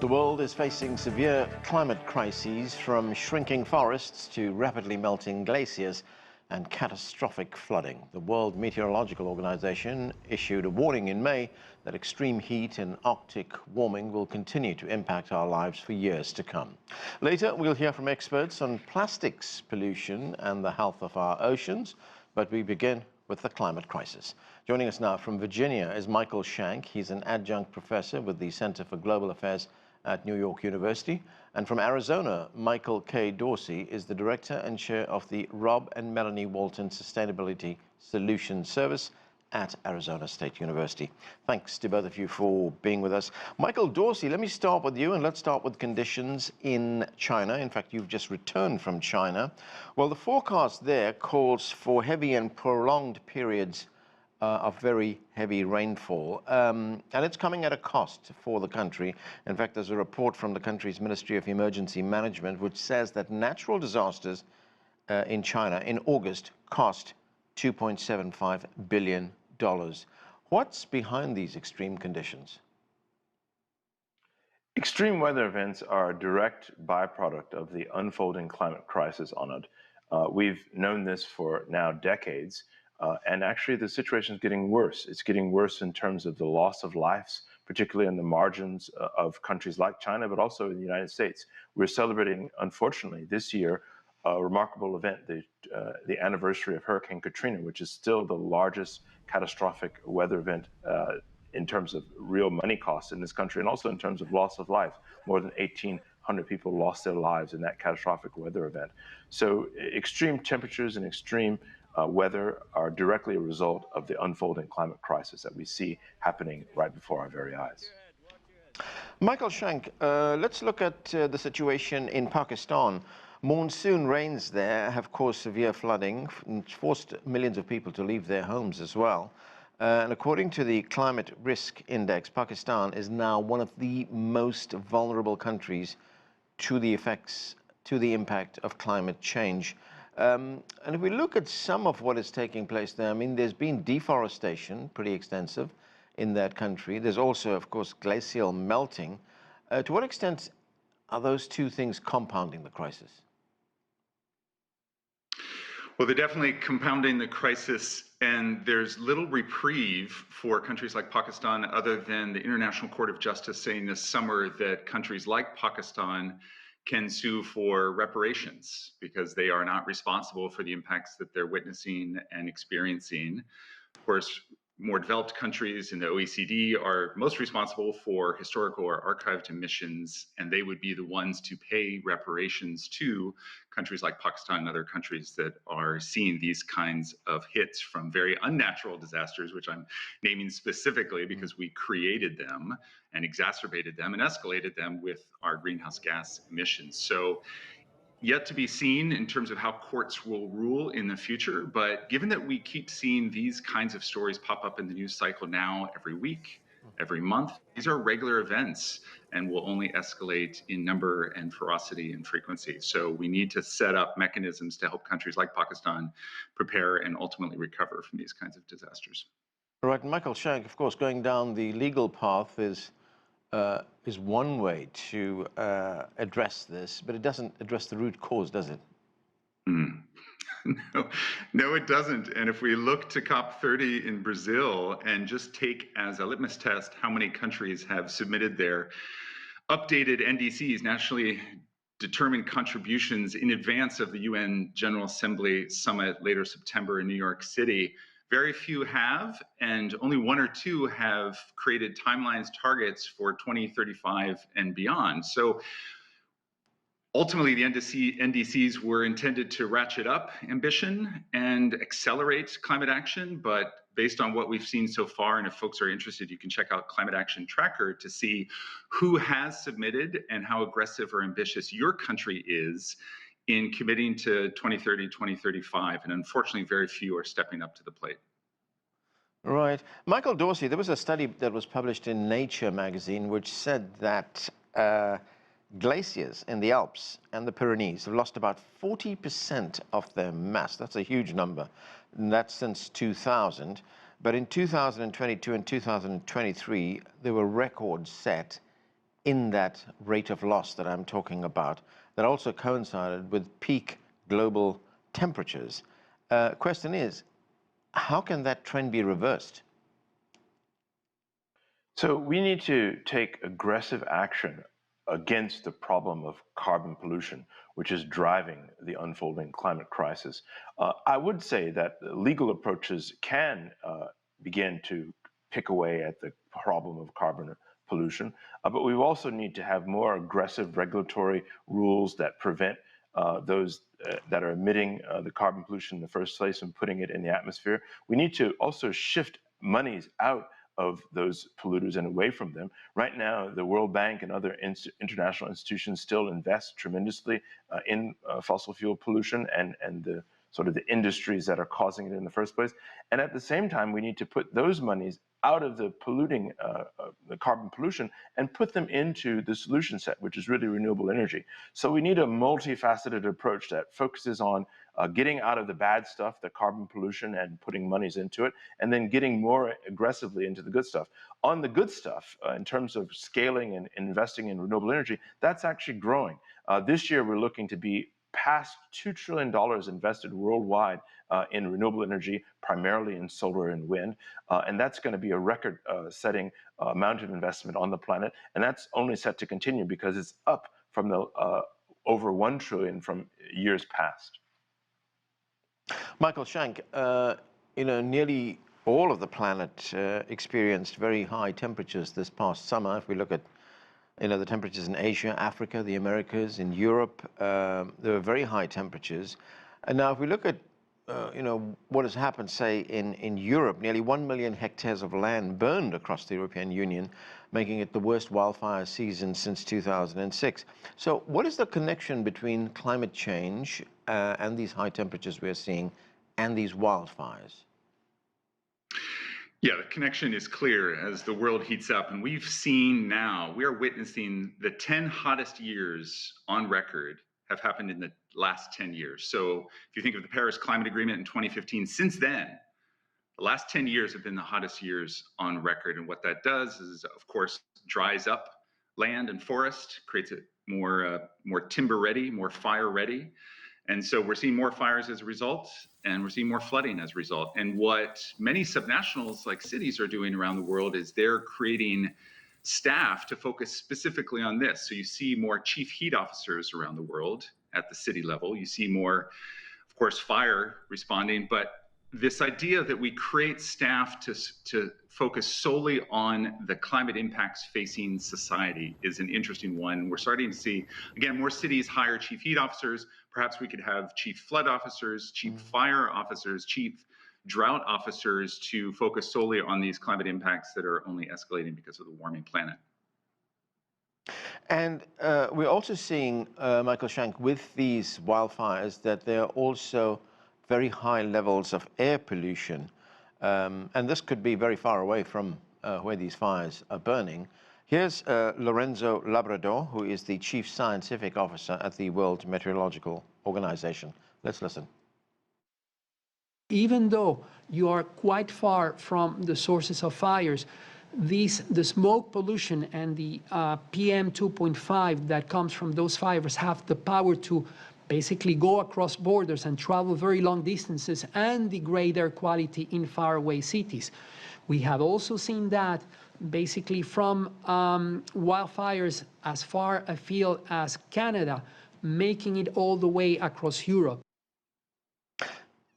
The world is facing severe climate crises, from shrinking forests to rapidly melting glaciers and catastrophic flooding. The World Meteorological Organization issued a warning in May that extreme heat and Arctic warming will continue to impact our lives for years to come. Later, we'll hear from experts on plastics pollution and the health of our oceans, but we begin with the climate crisis. Joining us now from Virginia is Michael Shank. He's an adjunct professor with the Center for Global Affairs at New York University. And from Arizona, Michael K. Dorsey is the director and chair of the Rob and Melani Walton Sustainability Solutions Service at Arizona State University. Thanks to both of you for being with us. Michael Dorsey, let me start with you, and let's start with conditions in China. In fact, you've just returned from China. Well, the forecast there calls for heavy and prolonged periods of very heavy rainfall, and it's coming at a cost for the country. In fact, there's a report from the country's Ministry of Emergency Management which says that natural disasters in China in August cost $2.75 billion. What's behind these extreme conditions? Extreme weather events are a direct byproduct of the unfolding climate crisis on it. We've known this for now decades. And actually, the situation is getting worse. It's getting worse in terms of the loss of lives, particularly in the margins of countries like China, but also in the United States. We're celebrating, unfortunately, this year, a remarkable event, the anniversary of Hurricane Katrina, which is still the largest catastrophic weather event in terms of real money costs in this country, and also in terms of loss of life. More than 1,800 people lost their lives in that catastrophic weather event. So extreme temperatures and extreme weather are directly a result of the unfolding climate crisis that we see happening right before our very eyes. Michael Shank, let's look at the situation in Pakistan. Monsoon rains there have caused severe flooding and forced millions of people to leave their homes as well. And according to the Climate Risk Index, Pakistan is now one of the most vulnerable countries to the impact of climate change. And if we look at some of what is taking place there, I mean, there's been deforestation, pretty extensive, in that country. There's also, of course, glacial melting. To what extent are those two things compounding the crisis? Well, they're definitely compounding the crisis, and there's little reprieve for countries like Pakistan other than the International Court of Justice saying this summer that countries like Pakistan can sue for reparations because they are not responsible for the impacts that they're witnessing and experiencing. Of course, more developed countries in the OECD are most responsible for historical or archived emissions, and they would be the ones to pay reparations to countries like Pakistan and other countries that are seeing these kinds of hits from very unnatural disasters, which I'm naming specifically because we created them and exacerbated them and escalated them with our greenhouse gas emissions. So yet to be seen in terms of how courts will rule in the future. But given that we keep seeing these kinds of stories pop up in the news cycle now every week, every month, these are regular events and will only escalate in number and ferocity and frequency. So we need to set up mechanisms to help countries like Pakistan prepare and ultimately recover from these kinds of disasters. Right, Michael Shank, of course, going down the legal path is one way to address this, but it doesn't address the root cause, does it? No, it doesn't. And if we look to COP30 in Brazil and just take as a litmus test how many countries have submitted their updated NDCs, nationally determined contributions, in advance of the UN General Assembly summit later September in New York City, very few have, and only one or two have created timelines, targets for 2035 and beyond. So ultimately, the NDCs were intended to ratchet up ambition and accelerate climate action, but based on what we've seen so far, and if folks are interested, you can check out Climate Action Tracker to see who has submitted and how aggressive or ambitious your country is in committing to 2030, 2035, and unfortunately, very few are stepping up to the plate. Right. Michael Dorsey, there was a study that was published in Nature magazine which said that glaciers in the Alps and the Pyrenees have lost about 40% of their mass. That's a huge number, and that's since 2000. But in 2022 and 2023, there were records set in that rate of loss that I'm talking about that also coincided with peak global temperatures. Question is, how can that trend be reversed? So we need to take aggressive action against the problem of carbon pollution, which is driving the unfolding climate crisis. I would say that legal approaches can begin to pick away at the problem of carbon pollution, but we also need to have more aggressive regulatory rules that prevent those that are emitting the carbon pollution in the first place and putting it in the atmosphere. We need to also shift monies out of those polluters and away from them. Right now, the World Bank and other international institutions still invest tremendously in fossil fuel pollution and the sort of the industries that are causing it in the first place. And at the same time, we need to put those monies out of the polluting, the carbon pollution, and put them into the solution set, which is really renewable energy. So we need a multifaceted approach that focuses on getting out of the bad stuff, the carbon pollution, and putting monies into it, and then getting more aggressively into the good stuff. On the good stuff, in terms of scaling and investing in renewable energy, that's actually growing. This year, we're looking to be past $2 trillion invested worldwide in renewable energy, primarily in solar and wind. And that's going to be a record-setting amount of investment on the planet. And that's only set to continue because it's up from the over $1 trillion from years past. Michael Shank, nearly all of the planet experienced very high temperatures this past summer. If we look at the temperatures in Asia, Africa, the Americas, in Europe, there were very high temperatures. And now if we look at, what has happened, say, in Europe, nearly 1 million hectares of land burned across the European Union, making it the worst wildfire season since 2006. So what is the connection between climate change and these high temperatures we're seeing and these wildfires? Yeah, the connection is clear as the world heats up. And we've seen now, we are witnessing the 10 hottest years on record have happened in the last 10 years. So if you think of the Paris Climate Agreement in 2015, since then, the last 10 years have been the hottest years on record. And what that does is, of course, dries up land and forest, creates it more timber ready, more fire ready. And so we're seeing more fires as a result, and we're seeing more flooding as a result. And what many subnationals like cities are doing around the world is they're creating staff to focus specifically on this. So you see more chief heat officers around the world at the city level. You see more, of course, fire responding, but this idea that we create staff to focus solely on the climate impacts facing society is an interesting one. We're starting to see, again, more cities hire chief heat officers. Perhaps we could have chief flood officers, chief fire officers, chief drought officers to focus solely on these climate impacts that are only escalating because of the warming planet. And we're also seeing, Michael Shank, with these wildfires that there are also very high levels of air pollution. And this could be very far away from where these fires are burning. Here's Lorenzo Labrador, who is the Chief Scientific Officer at the World Meteorological Organization. Let's listen. Even though you are quite far from the sources of fires, the smoke pollution and the PM 2.5 that comes from those fires have the power to basically go across borders and travel very long distances and degrade air quality in faraway cities. We have also seen that basically from wildfires as far afield as Canada, making it all the way across Europe.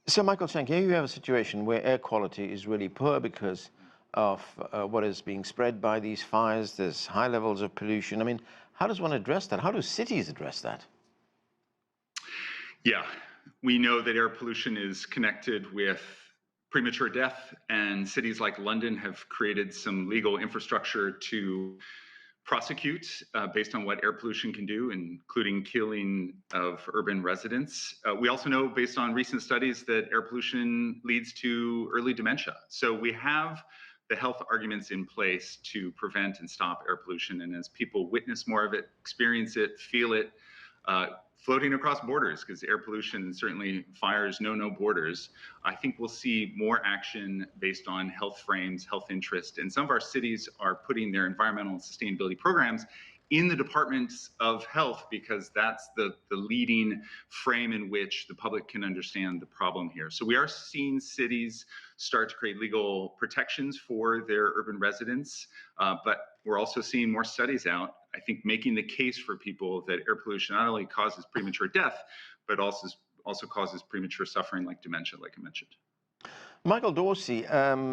So, Michael Shank, here you have a situation where air quality is really poor because of what is being spread by these fires. There's high levels of pollution. I mean, how does one address that? How do cities address that? Yeah, we know that air pollution is connected with premature death, and cities like London have created some legal infrastructure to prosecute based on what air pollution can do, including killing of urban residents. We also know, based on recent studies, that air pollution leads to early dementia. So we have the health arguments in place to prevent and stop air pollution. And as people witness more of it, experience it, feel it, floating across borders, because air pollution, certainly fires, know no borders, I think we'll see more action based on health frames, health interest. And some of our cities are putting their environmental and sustainability programs in the departments of health, because that's the leading frame in which the public can understand the problem here. So we are seeing cities start to create legal protections for their urban residents, but we're also seeing more studies out, I think, making the case for people that air pollution not only causes premature death, but also causes premature suffering like dementia, like I mentioned. Michael Dorsey,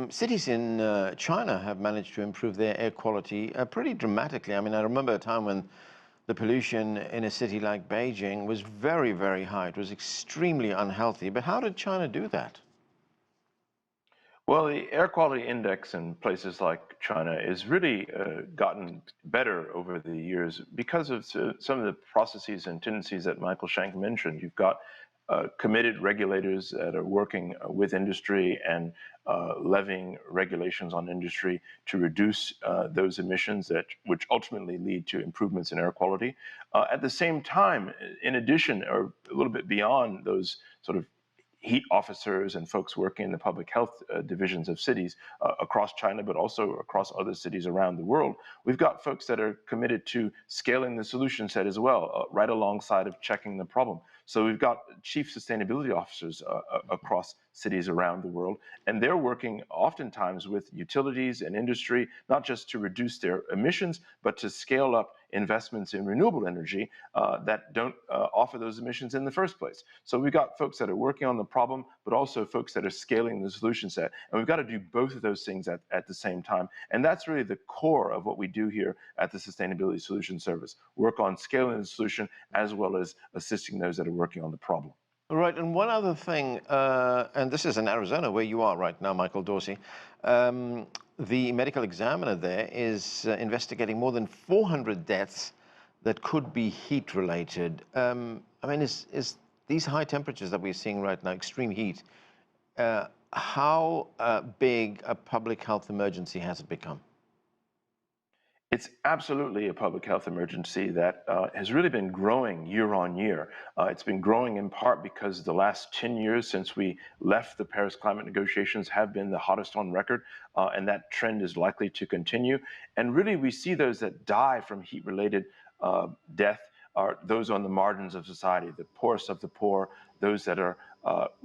cities in China have managed to improve their air quality pretty dramatically. I mean, I remember a time when the pollution in a city like Beijing was very, very high. It was extremely unhealthy. But how did China do that? Well, the air quality index in places like China is really gotten better over the years because of some of the processes and tendencies that Michael Shank mentioned. You've got committed regulators that are working with industry and levying regulations on industry to reduce those emissions which ultimately lead to improvements in air quality. At the same time, in addition, or a little bit beyond those sort of heat officers and folks working in the public health divisions of cities across China, but also across other cities around the world, we've got folks that are committed to scaling the solution set as well, right alongside of checking the problem. So we've got chief sustainability officers across cities around the world, and they're working oftentimes with utilities and industry, not just to reduce their emissions, but to scale up investments in renewable energy that don't offer those emissions in the first place. So we've got folks that are working on the problem, but also folks that are scaling the solution set. And we've got to do both of those things at the same time. And that's really the core of what we do here at the Sustainability Solution Service, work on scaling the solution as well as assisting those that are working on the problem. Right, and one other thing, and this is in Arizona where you are right now, Michael Dorsey. The medical examiner there is investigating more than 400 deaths that could be heat-related. I mean, is these high temperatures that we're seeing right now, extreme heat, how big a public health emergency has it become? It's absolutely a public health emergency that has really been growing year on year. It's been growing in part because the last 10 years since we left the Paris climate negotiations have been the hottest on record, and that trend is likely to continue. And really, we see those that die from heat-related death are those on the margins of society, the poorest of the poor, those that are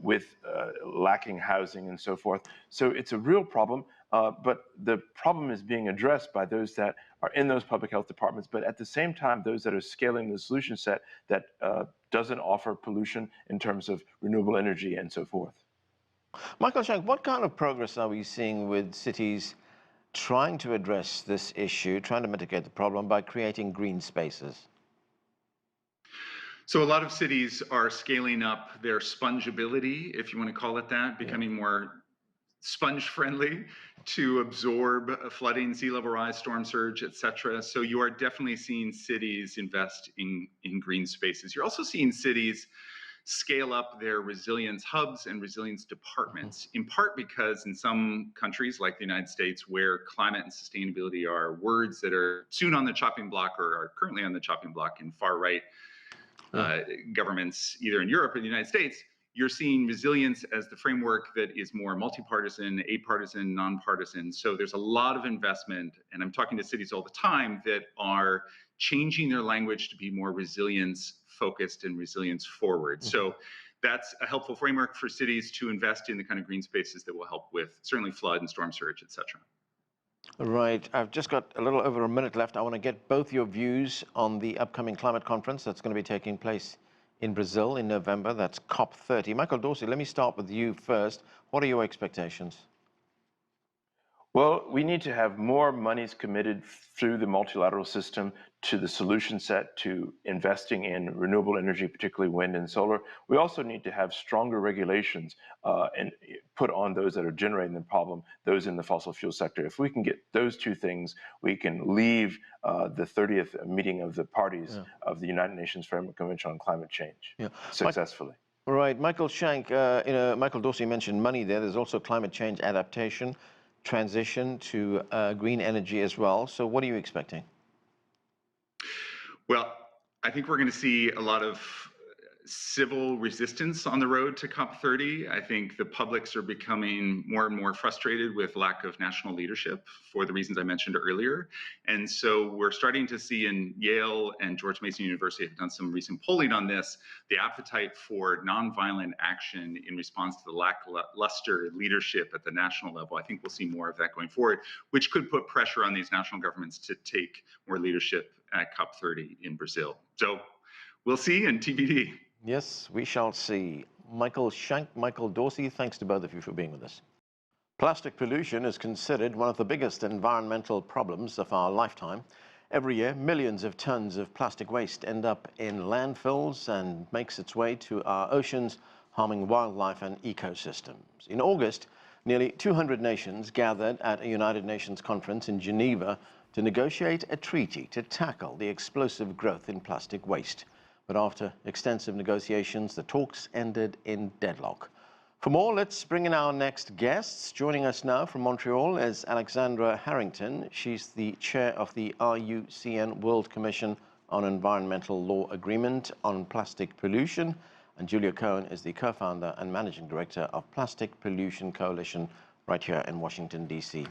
with lacking housing and so forth. So it's a real problem, but the problem is being addressed by those that are in those public health departments, but at the same time, those that are scaling the solution set that doesn't offer pollution in terms of renewable energy and so forth. Michael Shank, what kind of progress are we seeing with cities trying to address this issue, trying to mitigate the problem by creating green spaces? So a lot of cities are scaling up their spongeability, if you want to call it that, becoming more sponge friendly to absorb flooding, sea level rise, storm surge, et cetera. So you are definitely seeing cities invest in green spaces. You're also seeing cities scale up their resilience hubs and resilience departments, in part because in some countries like the United States, where climate and sustainability are words that are soon on the chopping block or are currently on the chopping block in far right governments, either in Europe or the United States, you're seeing resilience as the framework that is more multi-partisan, apartisan, nonpartisan. So there's a lot of investment, and I'm talking to cities all the time that are changing their language to be more resilience-focused and resilience-forward. So that's a helpful framework for cities to invest in the kind of green spaces that will help with certainly flood and storm surge, et cetera. Right. I've just got a little over a minute left. I want to get both your views on the upcoming climate conference that's going to be taking place in Brazil in November. That's COP30. Michael Dorsey, let me start with you first. What are your expectations? Well, we need to have more monies committed through the multilateral system to the solution set to investing in renewable energy, particularly wind and solar. We also need to have stronger regulations and put on those that are generating the problem, those in the fossil fuel sector. If we can get those two things, we can leave the 30th meeting of the parties of the United Nations Framework Convention on Climate Change successfully. Right. Michael Shank, Michael Dorsey mentioned money there. There's also climate change adaptation, transition to green energy as well. So what are you expecting? Well, I think we're going to see a lot of civil resistance on the road to COP30. I think the publics are becoming more and more frustrated with lack of national leadership for the reasons I mentioned earlier. And so we're starting to see in Yale and George Mason University have done some recent polling on this, the appetite for nonviolent action in response to the lackluster leadership at the national level. I think we'll see more of that going forward, which could put pressure on these national governments to take more leadership at COP30 in Brazil. So we'll see, and TBD. Yes, we shall see. Michael Shank, Michael Dorsey, thanks to both of you for being with us. Plastic pollution is considered one of the biggest environmental problems of our lifetime. Every year, millions of tons of plastic waste end up in landfills and makes its way to our oceans, harming wildlife and ecosystems. In August, nearly 200 nations gathered at a United Nations conference in Geneva to negotiate a treaty to tackle the explosive growth in plastic waste. But after extensive negotiations, the talks ended in deadlock. For more, let's bring in our next guests. Joining us now from Montreal is Alexandra Harrington. She's the chair of the IUCN World Commission on Environmental Law Agreement on Plastic Pollution. And Julia Cohen is the co-founder and managing director of Plastic Pollution Coalition right here in Washington, D.C.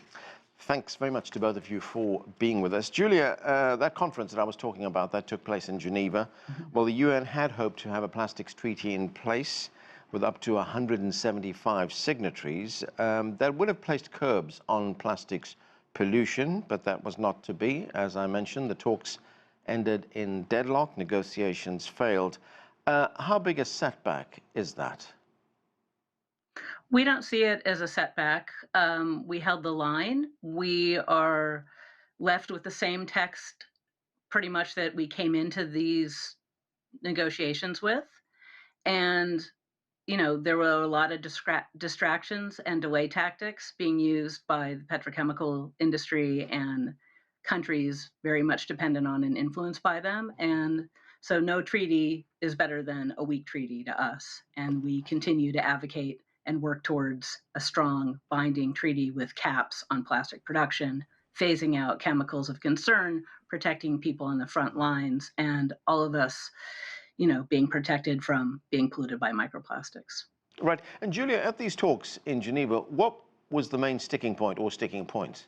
Thanks very much to both of you for being with us. Julia, that conference that I was talking about, that took place in Geneva. Well, the UN had hoped to have a plastics treaty in place with up to 175 signatories that would have placed curbs on plastics pollution, but that was not to be. As I mentioned, the talks ended in deadlock, negotiations failed. How big a setback is that? We don't see it as a setback. We held the line. We are left with the same text pretty much that we came into these negotiations with. And, you know, there were a lot of distractions and delay tactics being used by the petrochemical industry and countries very much dependent on and influenced by them. And so no treaty is better than a weak treaty to us. And we continue to advocate and work towards a strong binding treaty with caps on plastic production, phasing out chemicals of concern, protecting people on the front lines, and all of us, you know, being protected from being polluted by microplastics. Right. And Julia, at these talks in Geneva, what was the main sticking point or sticking points?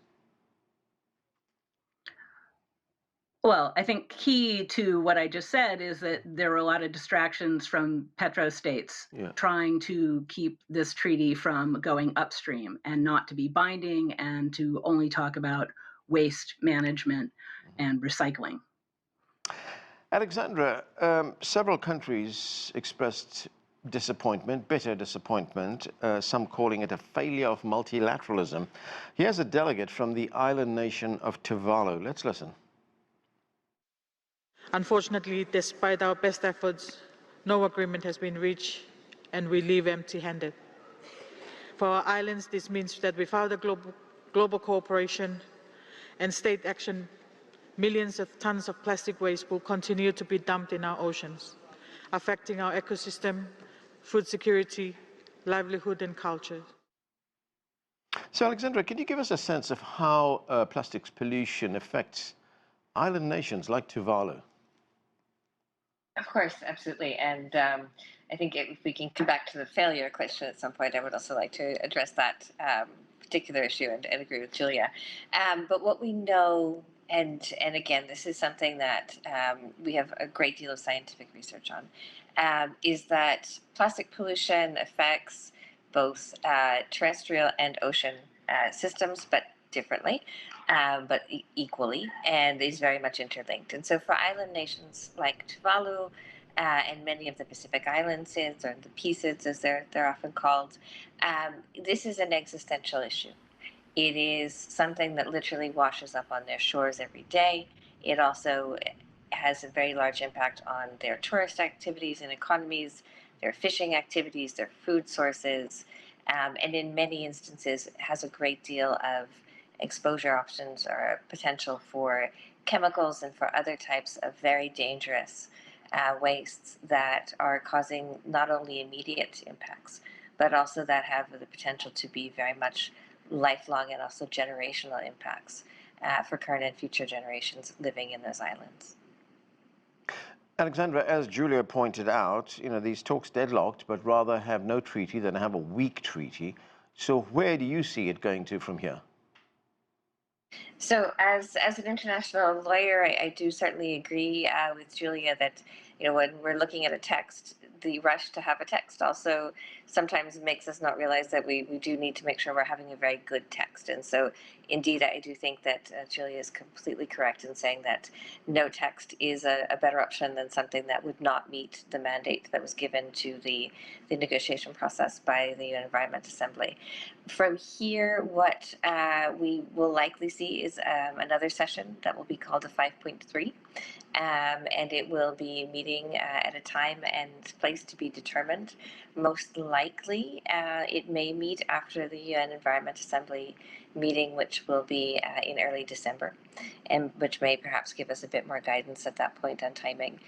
Well, I think key to what I just said is that there were a lot of distractions from petrostates trying to keep this treaty from going upstream and not to be binding and to only talk about waste management and recycling. Alexandra, several countries expressed disappointment, bitter disappointment, some calling it a failure of multilateralism. Here's a delegate from the island nation of Tuvalu. Let's listen. Unfortunately, despite our best efforts, no agreement has been reached, and we leave empty-handed. For our islands, this means that without a global cooperation and state action, millions of tons of plastic waste will continue to be dumped in our oceans, affecting our ecosystem, food security, livelihood, and culture. So, Alexandra, can you give us a sense of how plastics pollution affects island nations like Tuvalu? Of course, absolutely. And I think if we can come back to the failure question at some point, I would also like to address that particular issue and agree with Julia. But what we know, and again, this is something that we have a great deal of scientific research on, is that plastic pollution affects both terrestrial and ocean systems, but differently, but equally, and is very much interlinked. And so for island nations like Tuvalu and many of the Pacific Islands, or the PCIDs as they're often called, this is an existential issue. It is something that literally washes up on their shores every day. It also has a very large impact on their tourist activities and economies, their fishing activities, their food sources, and in many instances has a great deal of exposure options or potential for chemicals and for other types of very dangerous wastes that are causing not only immediate impacts, but also that have the potential to be very much lifelong and also generational impacts for current and future generations living in those islands. Alexandra, as Julia pointed out, these talks deadlocked, but rather have no treaty than have a weak treaty. So where do you see it going to from here? So, as an international lawyer, I do certainly agree with Julia that when we're looking at a text, the rush to have a text also sometimes makes us not realize that we do need to make sure we're having a very good text. And so, indeed, I do think that Julia is completely correct in saying that no text is a better option than something that would not meet the mandate that was given to the negotiation process by the UN Environment Assembly. From here, what we will likely see is another session that will be called a 5.3. And it will be meeting at a time and place to be determined. Most likely, it may meet after the UN Environment Assembly meeting, which will be in early December, and which may perhaps give us a bit more guidance at that point on timing.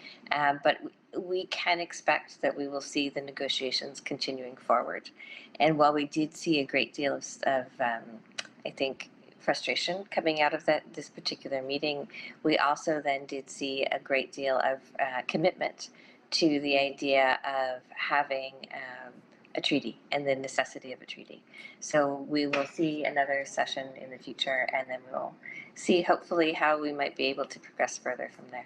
But we can expect that we will see the negotiations continuing forward. And while we did see a great deal of I think, frustration coming out of this particular meeting, we also then did see a great deal of commitment to the idea of having a treaty and the necessity of a treaty. So we will see another session in the future, and then we'll see hopefully how we might be able to progress further from there.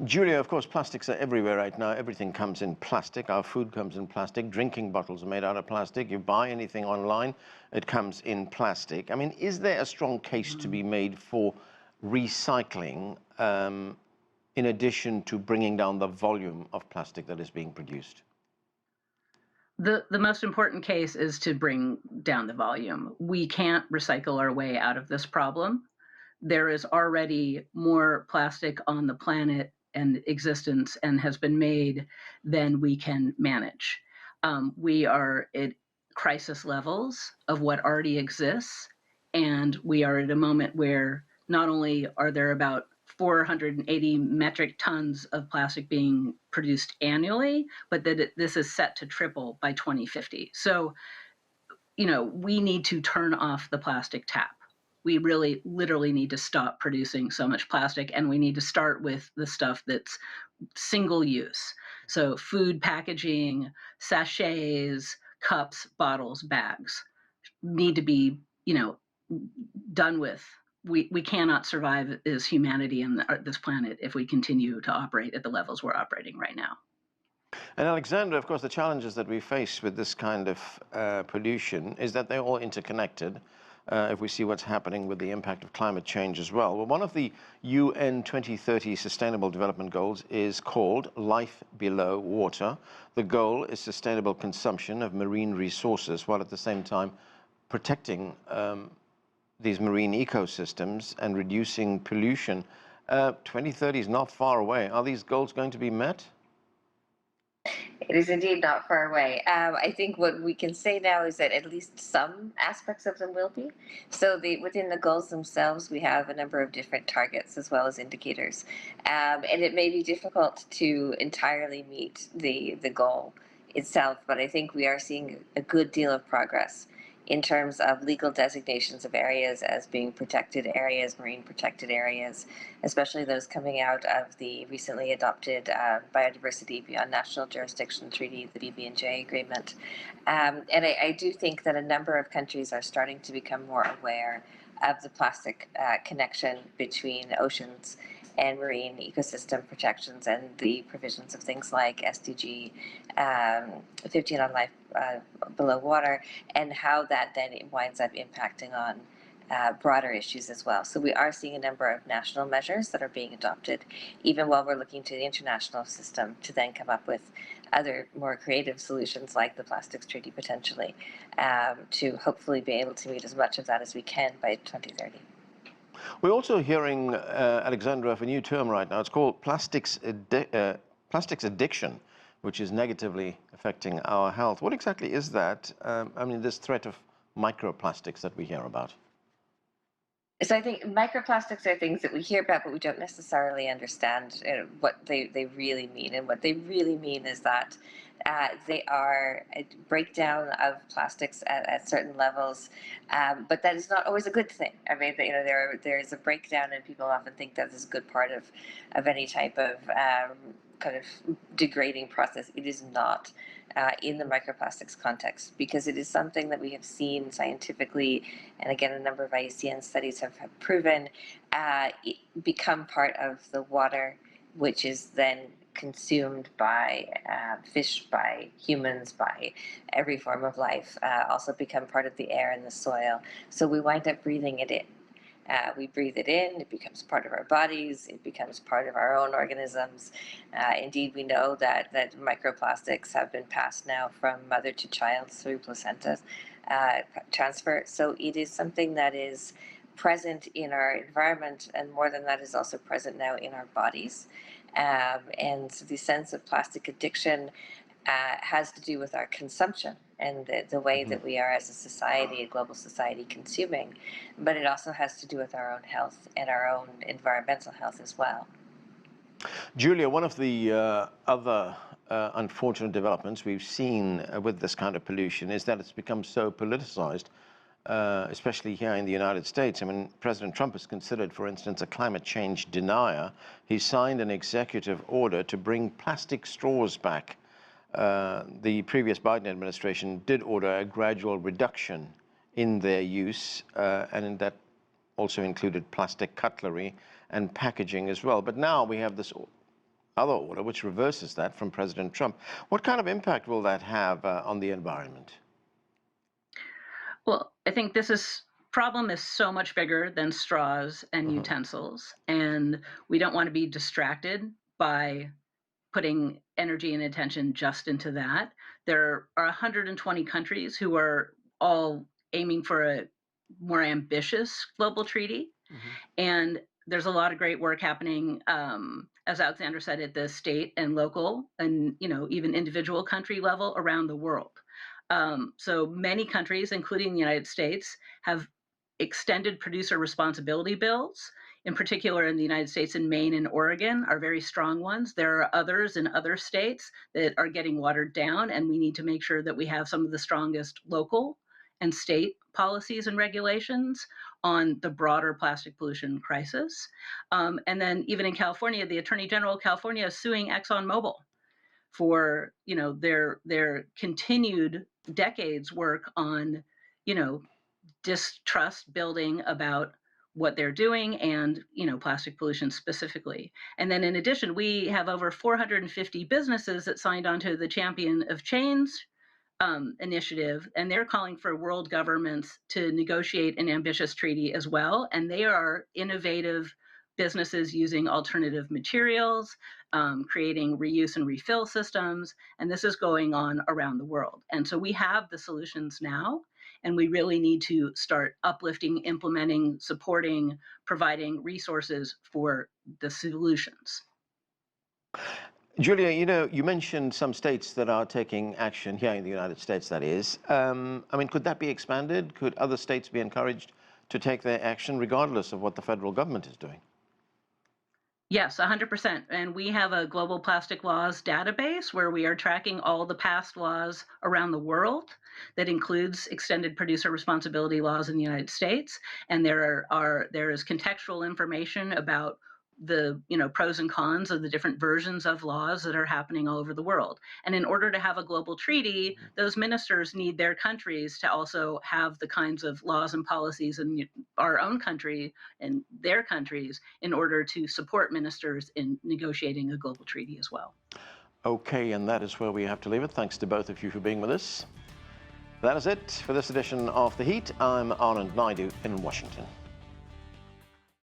Julia, of course, plastics are everywhere right now. Everything comes in plastic. Our food comes in plastic. Drinking bottles are made out of plastic. You buy anything online, it comes in plastic. I mean, is there a strong case to be made for recycling in addition to bringing down the volume of plastic that is being produced? The most important case is to bring down the volume. We can't recycle our way out of this problem. There is already more plastic on the planet and existence and has been made than we can manage. We are at crisis levels of what already exists, and we are at a moment where not only are there about 480 metric tons of plastic being produced annually, but that this is set to triple by 2050. So, we need to turn off the plastic tap. We really literally need to stop producing so much plastic, and we need to start with the stuff that's single use. So food packaging, sachets, cups, bottles, bags need to be, done with. We cannot survive as humanity on this planet if we continue to operate at the levels we're operating right now. And Alexandra, of course, the challenges that we face with this kind of pollution is that they're all interconnected. If we see what's happening with the impact of climate change as well. Well, one of the UN 2030 Sustainable Development Goals is called Life Below Water. The goal is sustainable consumption of marine resources while at the same time protecting these marine ecosystems and reducing pollution. 2030 is not far away. Are these goals going to be met? It is indeed not far away. I think what we can say now is that at least some aspects of them will be. So within the goals themselves, we have a number of different targets as well as indicators. And it may be difficult to entirely meet the goal itself, but I think we are seeing a good deal of progress in terms of legal designations of areas as being protected areas, marine protected areas, especially those coming out of the recently adopted Biodiversity Beyond National Jurisdiction Treaty, the BBNJ agreement. And I do think that a number of countries are starting to become more aware of the plastic connection between oceans and marine ecosystem protections and the provisions of things like SDG 15 on life below water, and how that then winds up impacting on broader issues as well. So we are seeing a number of national measures that are being adopted, even while we're looking to the international system to then come up with other more creative solutions like the plastics treaty potentially, to hopefully be able to meet as much of that as we can by 2030. We're also hearing, Alexandra, of a new term right now. It's called plastics addiction, which is negatively affecting our health. What exactly is that? I mean, this threat of microplastics that we hear about. So I think microplastics are things that we hear about, but we don't necessarily understand what they really mean. And what they really mean is that they are a breakdown of plastics at certain levels, but that is not always a good thing. I mean, there is a breakdown, and people often think that is a good part of any type of kind of degrading process. It is not. In the microplastics context, because it is something that we have seen scientifically, and again, a number of IUCN studies have proven become part of the water, which is then consumed by fish, by humans, by every form of life, also become part of the air and the soil. So we wind up breathing it in. We breathe it in, it becomes part of our bodies, it becomes part of our own organisms. Indeed, we know that microplastics have been passed now from mother to child through placenta transfer. So it is something that is present in our environment, and more than that, is also present now in our bodies. And the sense of plastic addiction has to do with our consumption and the way that we are as a society, a global society, consuming, but it also has to do with our own health and our own environmental health as well. Julia, one of the other unfortunate developments we've seen with this kind of pollution is that it's become so politicized, especially here in the United States. I mean, President Trump is considered, for instance, a climate change denier. He signed an executive order to bring plastic straws back. The previous Biden administration did order a gradual reduction in their use, and that also included plastic cutlery and packaging as well. But now we have this other order which reverses that from President Trump. What kind of impact will that have on the environment? Well, I think this problem is so much bigger than straws and utensils, and we don't want to be distracted by putting energy and attention just into that. There are 120 countries who are all aiming for a more ambitious global treaty. And there's a lot of great work happening, as Alexander said, at the state and local and even individual country level around the world. So many countries, including the United States, have extended producer responsibility bills. In particular, in the United States, in Maine and Oregon are very strong ones. There are others in other states that are getting watered down, and we need to make sure that we have some of the strongest local and state policies and regulations on the broader plastic pollution crisis. And then even in California, the Attorney General of California is suing ExxonMobil for their continued decades work on distrust building about what they're doing and plastic pollution specifically. And then in addition, we have over 450 businesses that signed on to the Champion of Change initiative, and they're calling for world governments to negotiate an ambitious treaty as well. And they are innovative businesses using alternative materials, creating reuse and refill systems, and this is going on around the world. And so we have the solutions now, and we really need to start uplifting, implementing, supporting, providing resources for the solutions. Julia, you mentioned some states that are taking action here in the United States, that is. I mean, could that be expanded? Could other states be encouraged to take their action regardless of what the federal government is doing? Yes, 100%. And we have a global plastic laws database where we are tracking all the past laws around the world. That includes extended producer responsibility laws in the United States. And there is contextual information about the pros and cons of the different versions of laws that are happening all over the world. And in order to have a global treaty, those ministers need their countries to also have the kinds of laws and policies in our own country and their countries in order to support ministers in negotiating a global treaty as well. Okay, and that is where we have to leave it. Thanks to both of you for being with us. That is it for this edition of The Heat. I'm Anand Naidu in Washington.